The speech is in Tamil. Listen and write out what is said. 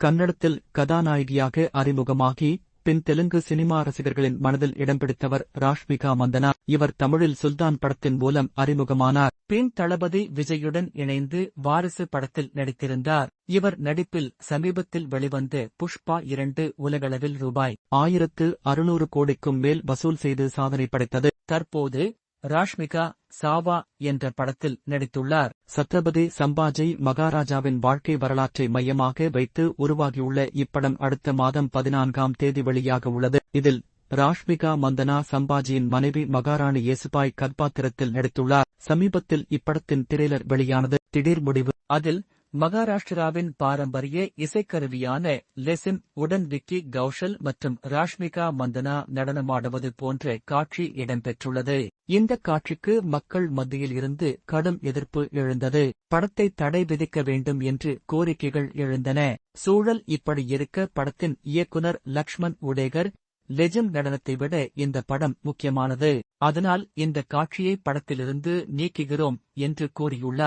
கன்னடத்தில் கதாநாயகியாக அறிமுகமாகி பின் தெலுங்கு சினிமா ரசிகர்களின் மனதில் இடம் பிடித்தவர் ராஷ்மிகா மந்தனா. இவர் தமிழில் சுல்தான் படத்தின் மூலம் அறிமுகமானார். பின் தளபதி விஜயுடன் இணைந்து வாரிசு படத்தில் நடித்திருந்தார். இவர் நடிப்பில் சமீபத்தில் வெளிவந்த புஷ்பா 2 உலகளவில் ரூ.1600 கோடிக்கும் மேல் வசூல் செய்து சாதனை படைத்தது. தற்போது ராஷ்மிகா சாவா என்ற படத்தில் நடித்துள்ளார். சத்ரபதி சம்பாஜி மகாராஜாவின் வாழ்க்கை வரலாற்றை மையமாக வைத்து உருவாகியுள்ள இப்படம் அடுத்த மாதம் 14ஆம் தேதி வெளியாக உள்ளது. இதில் ராஷ்மிகா மந்தனா சம்பாஜியின் மனைவி மகாராணி ஏசுபாய் கதாபாத்திரத்தில் நடித்துள்ளார். சமீபத்தில் இப்படத்தின் திரைலர் வெளியானது. திடீர் முடிவு. அதில் மகாராஷ்டிராவின் பாரம்பரிய இசைக்கருவியான லெசிம் உடன் விக்கி கௌஷல் மற்றும் ராஷ்மிகா மந்தனா நடனமாடுவது போன்ற காட்சி இடம்பெற்றுள்ளது. இந்த காட்சிக்கு மக்கள் மத்தியில் இருந்து கடும் எதிர்ப்பு எழுந்தது. படத்தை தடை விதிக்க வேண்டும் என்று கோரிக்கைகள் எழுந்தன. சூழல் இப்படி இருக்க படத்தின் இயக்குனர் லக்ஷ்மண் உடேகர் லெஜிம் நடனத்தை விட இந்த படம் முக்கியமானது. அதனால் இந்த காட்சியை படத்திலிருந்து நீக்குகிறோம் என்று கூறியுள்ளார்.